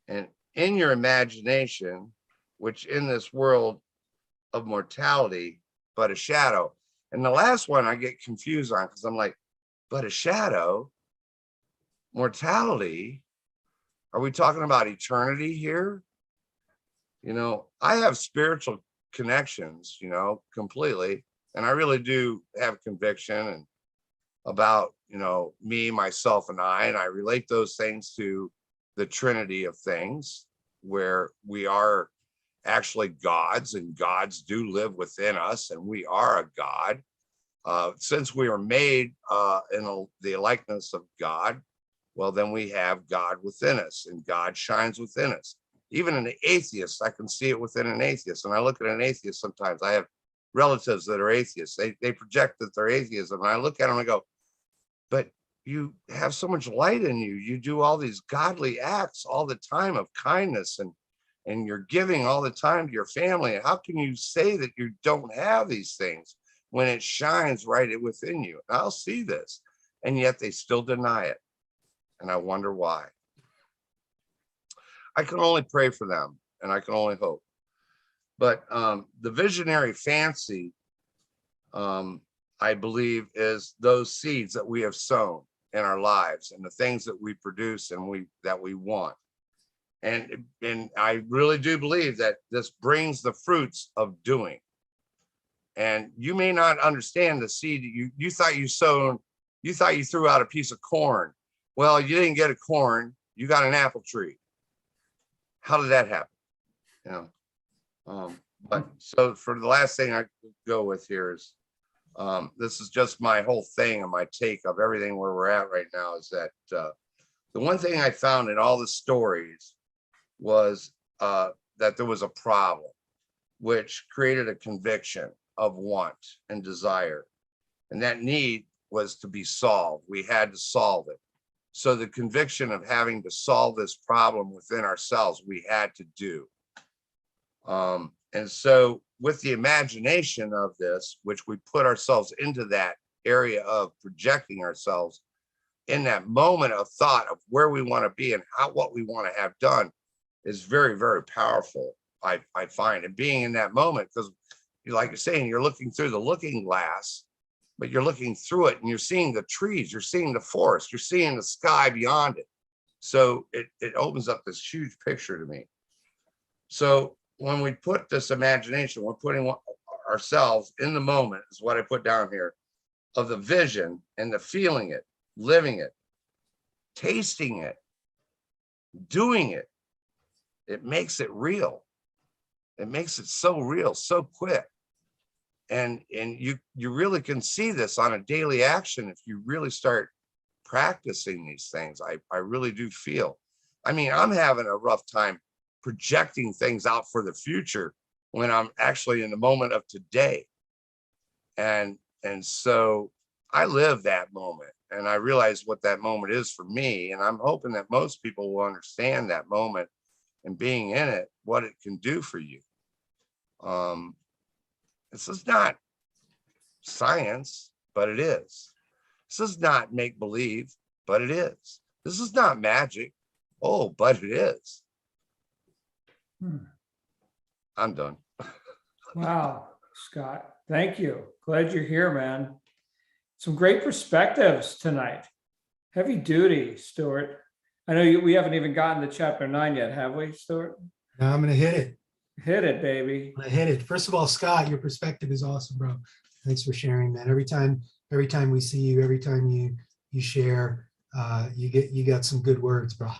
And in your imagination, which in this world of mortality, but a shadow. And the last one I get confused on because I'm like, but a shadow, mortality, are we talking about eternity here? You know, I have spiritual connections, you know, completely. And I really do have conviction and about, you know, me, myself, and I relate those things to the Trinity of things, where we are actually gods, and gods do live within us, and we are a God. Since we are made in the likeness of God, well, then we have God within us, and God shines within us. Even an atheist, I can see it within an atheist. And I look at an atheist sometimes. I have relatives that are atheists. They project that they're atheism. And I look at them and I go, but you have so much light in you. You do all these godly acts all the time of kindness, and you're giving all the time to your family. And how can you say that you don't have these things when it shines right within you? And I'll see this. And yet they still deny it. And I wonder why. I can only pray for them, and I can only hope. But the visionary fancy, I believe, is those seeds that we have sown in our lives and the things that we produce and that we want. And I really do believe that this brings the fruits of doing. And you may not understand the seed you thought you sown. You thought you threw out a piece of corn. Well, you didn't get a corn. You got an apple tree. How did that happen? You know. But so for the last thing I go with here is This is just my whole thing and my take of everything where we're at right now is that the one thing I found in all the stories was that there was a problem, which created a conviction of want and desire. And that need was to be solved. We had to solve it. So the conviction of having to solve this problem within ourselves, we had to do. And so with the imagination of this, which we put ourselves into that area of projecting ourselves in that moment of thought of where we want to be and what we want to have done is very, very powerful. I find, and being in that moment, because like you're saying, you're looking through the looking glass, but you're looking through it and you're seeing the trees, you're seeing the forest, you're seeing the sky beyond it. So it opens up this huge picture to me. So when we put this imagination, we're putting ourselves in the moment, is what I put down here, of the vision and the feeling it, living it, tasting it, doing it. It makes it real. It makes it so real, so quick. And you really can see this on a daily action if you really start practicing these things. I really do feel. I mean, I'm having a rough time projecting things out for the future when I'm actually in the moment of today. And so I live that moment and I realize what that moment is for me. And I'm hoping that most people will understand that moment and being in it, what it can do for you. This is not science, but it is. This is not make believe, but it is. This is not magic. Oh, but it is. I'm done. Wow, Scott, thank you. Glad you're here, man. Some great perspectives tonight. Heavy duty, Stuart. I know we haven't even gotten to chapter 9 yet, have we, Stuart? Now I'm going to hit it. Hit it, baby. I hit it. First of all, Scott, your perspective is awesome, bro. Thanks for sharing that. Every time we see you, every time you share, you got some good words, bro.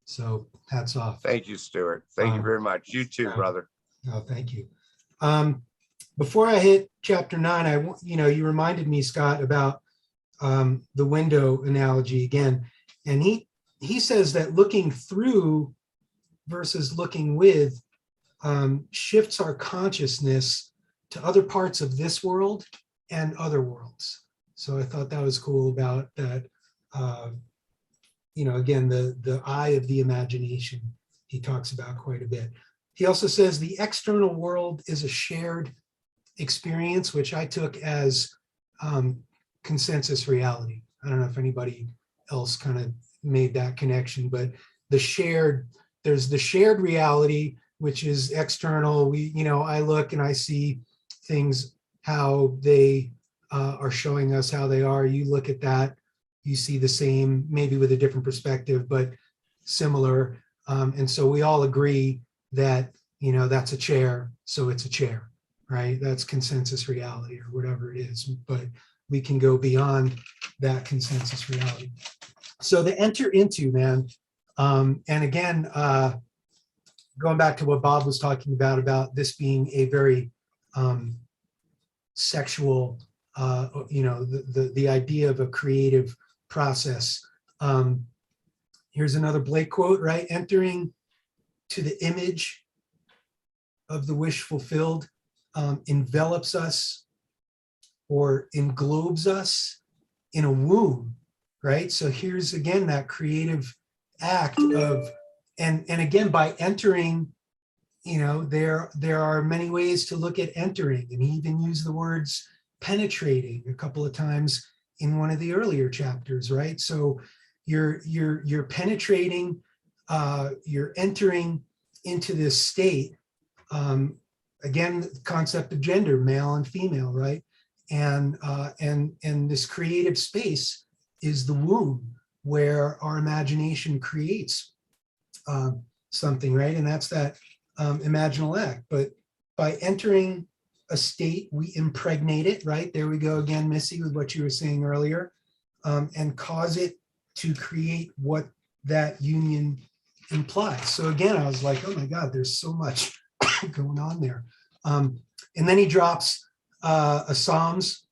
So hats off. Thank you, Stuart. Thank you very much. You too, brother. Oh, thank you. Before I hit chapter 9, you reminded me, Scott, about the window analogy again. And he says that looking through versus looking with shifts our consciousness to other parts of this world and other worlds. So I thought that was cool about that. Again, the eye of the imagination, he talks about quite a bit. He also says the external world is a shared experience, which I took as consensus reality. I don't know if anybody else kind of made that connection, but there's the shared reality, which is external. I look and I see things, how they are showing us how they are. You look at that, you see the same, maybe with a different perspective, but similar. And so we all agree that, that's a chair, so it's a chair, right? That's consensus reality or whatever it is, but we can go beyond that consensus reality. So to enter into, man, and again, going back to what Bob was talking about this being a very sexual, the idea of a creative process. Here's another Blake quote, right? Entering to the image of the wish fulfilled envelops us or englobes us in a womb, right? So here's again that creative act of, and again, by entering, there are many ways to look at entering, and he even used the words penetrating a couple of times in one of the earlier chapters, right? So you're penetrating, you're entering into this state. Again, the concept of gender, male and female, right? And this creative space is the womb where our imagination creates something, right? And that's that imaginal act. But by entering a state, we impregnate it, right? There we go again, Missy, with what you were saying earlier, and cause it to create what that union implies. So again, I was like, oh my God, there's so much going on there. And then he drops a Psalms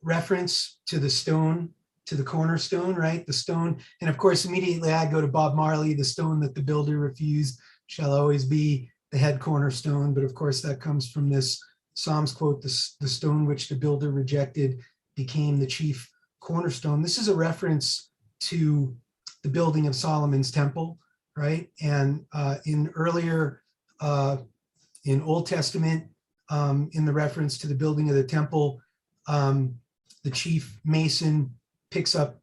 reference to the stone, to the cornerstone, right? The stone. And of course, immediately I go to Bob Marley, the stone that the builder refused shall always be the head cornerstone. But of course, that comes from this Psalms quote, the stone which the builder rejected became the chief cornerstone. This is a reference to the building of Solomon's temple, right? And in earlier, in Old Testament, in the reference to the building of the temple, the chief mason picks up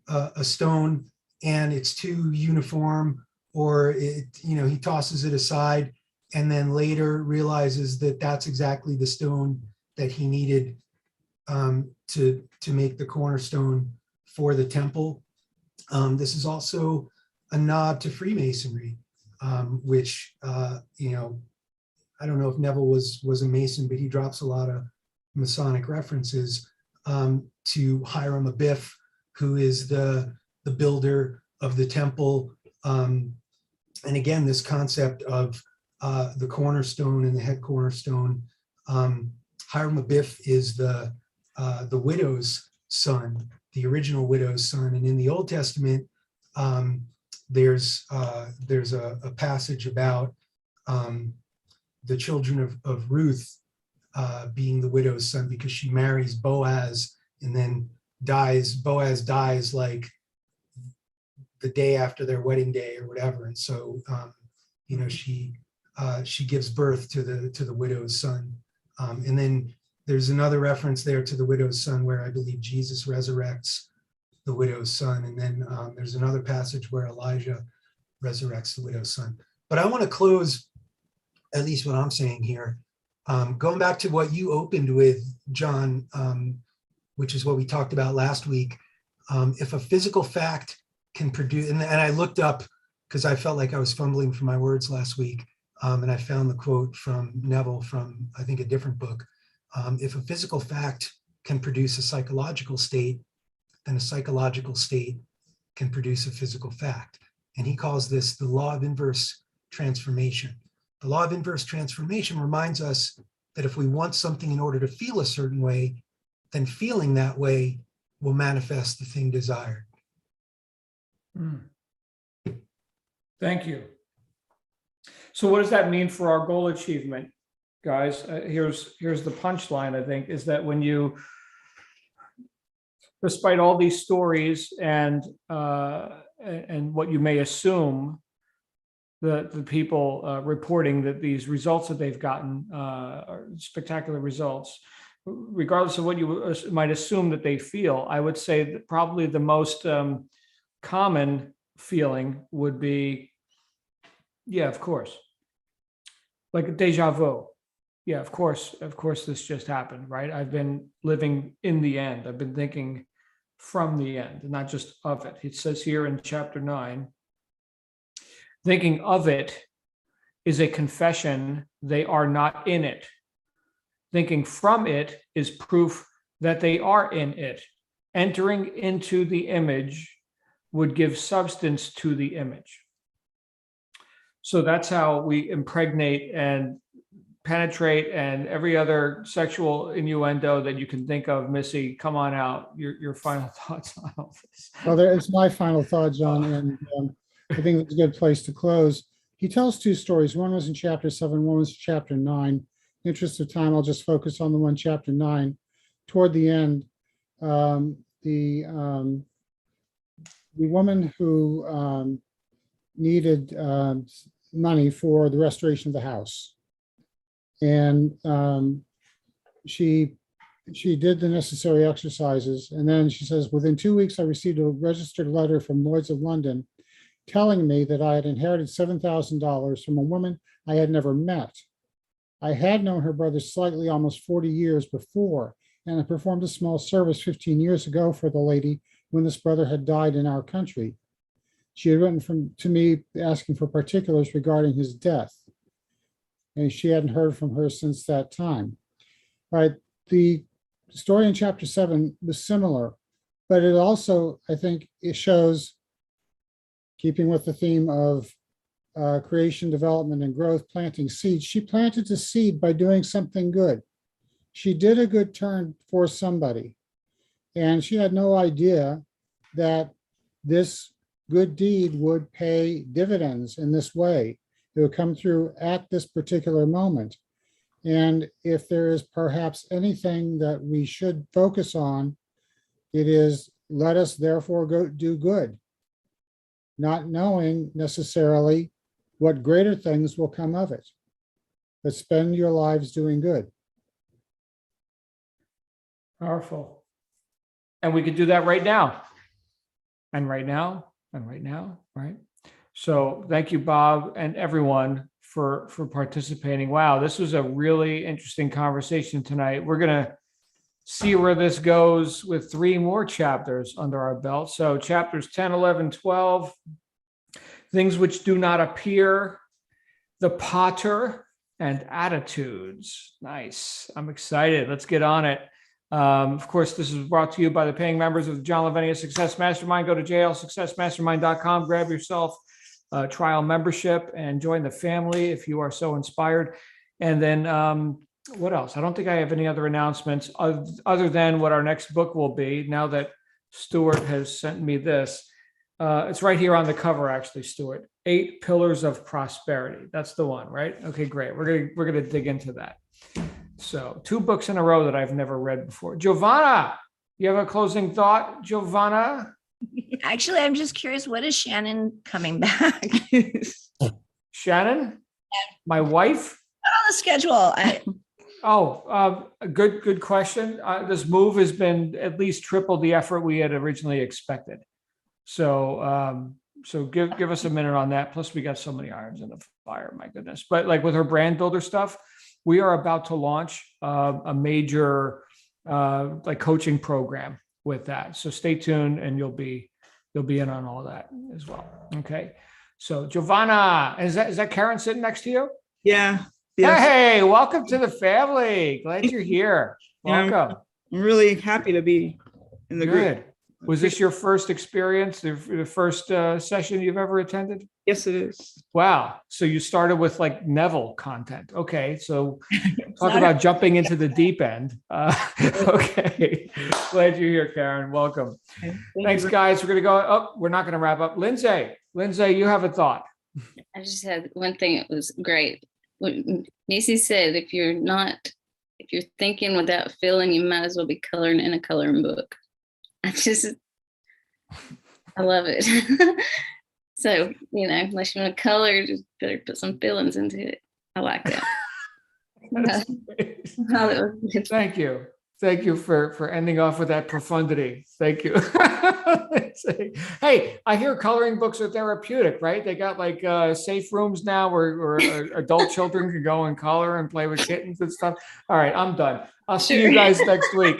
a stone and it's too uniform, or he tosses it aside, and then later realizes that that's exactly the stone that he needed to make the cornerstone for the temple. This is also a nod to Freemasonry, which I don't know if Neville was a Mason, but he drops a lot of Masonic references to Hiram Abiff, who is the builder of the temple. And again, this concept of the cornerstone and the head cornerstone. Hiram Abiff is the widow's son, the original widow's son. And in the Old Testament, there's a passage about the children of Ruth being the widow's son because she marries Boaz and then dies. Boaz dies like the day after their wedding day or whatever. And so, she gives birth to the widow's son. And then there's another reference there to the widow's son where I believe Jesus resurrects the widow's son. And then there's another passage where Elijah resurrects the widow's son. But I want to close, at least what I'm saying here, going back to what you opened with, John, which is what we talked about last week. If a physical fact can produce, and I looked up because I felt like I was fumbling for my words last week, and I found the quote from Neville from, I think, a different book. If a physical fact can produce a psychological state, then a psychological state can produce a physical fact. And he calls this the law of inverse transformation. The law of inverse transformation reminds us that if we want something in order to feel a certain way, then feeling that way will manifest the thing desired. Thank you. So what does that mean for our goal achievement, guys? Here's the punchline, I think, is that when you, despite all these stories and what you may assume, the people reporting that these results that they've gotten are spectacular results, regardless of what you might assume that they feel, I would say that probably the most common feeling would be, yeah, of course, like a deja vu. Yeah, of course this just happened, right? I've been living in the end. I've been thinking from the end, not just of it. It says here in chapter 9, thinking of it is a confession they are not in it. Thinking from it is proof that they are in it. Entering into the image would give substance to the image. So that's how we impregnate and penetrate, and every other sexual innuendo that you can think of. Missy, come on out. Your final thoughts on all this. Well, it's my final thought, John, and I think it's a good place to close. He tells two stories. One was in chapter 7, one was chapter 9. In the interest of time, I'll just focus on the one chapter 9. Toward the end, the woman who needed money for the restoration of the house, and she did the necessary exercises, and then she says, within 2 weeks, I received a registered letter from Lloyd's of London telling me that I had inherited $7,000 from a woman I had never met. I had known her brother slightly almost 40 years before, and I performed a small service 15 years ago for the lady when this brother had died in our country. She had written to me asking for particulars regarding his death, and she hadn't heard from her since that time. Right. The story in chapter 7 was similar, but it also, I think, it shows, keeping with the theme of creation, development, and growth, planting seeds. She planted a seed by doing something good. she did a good turn for somebody. And she had no idea that this good deed would pay dividends in this way. It would come through at this particular moment. And if there is perhaps anything that we should focus on, it is let us therefore go do good, not knowing necessarily what greater things will come of it. But spend your lives doing good. Powerful. And we could do that right now. And right now, and right now, right? So thank you, Bob, and everyone for participating. Wow, this was a really interesting conversation tonight. We're gonna see where this goes with 3 more chapters under our belt. So chapters 10, 11, 12, things which do not appear, the potter, and attitudes. Nice. I'm excited. Let's get on it. Of course, this is brought to you by the paying members of the John Lavenia Success Mastermind. Go to jlsuccessmastermind.com, grab yourself a trial membership and join the family if you are so inspired. And then what else? I don't think I have any other announcements other than what our next book will be. Now that Stuart has sent me this, it's right here on the cover, actually, Stuart. 8 Pillars of Prosperity. That's the one, right? Okay, great. We're gonna dig into that. So 2 books in a row that I've never read before. Giovanna, you have a closing thought, Giovanna? Actually, I'm just curious, what is Shannon coming back? Shannon, my wife. Not on the schedule. A good question. This move has been at least triple the effort we had originally expected. So give us a minute on that. Plus, we got so many irons in the fire. My goodness. But like with her brand builder stuff, we are about to launch a major like coaching program with that. So stay tuned, and you'll be in on all that as well. Okay. So Giovanna, is that Karen sitting next to you? Yeah. Yes. Hey, welcome to the family. Glad you're here. Welcome. I'm really happy to be in the group. Good. Was this your first experience, the first session you've ever attended? Yes, it is. Wow. So you started with like Neville content. Okay. So talk about jumping into the deep end. Okay. Glad you're here, Karen. Welcome. Thanks, guys. We're going to go. Oh, we're not going to wrap up. Lindsay, you have a thought. I just had one thing. It was great. What Macy said, if you're thinking without feeling, you might as well be coloring in a coloring book. I love it. So, unless you want to color, just better put some feelings into it. I like that. Thank you. Thank you for ending off with that profundity. Thank you. Hey, I hear coloring books are therapeutic, right? They got like safe rooms now where adult children can go and color and play with kittens and stuff. All right, I'm done. I'll see you guys next week.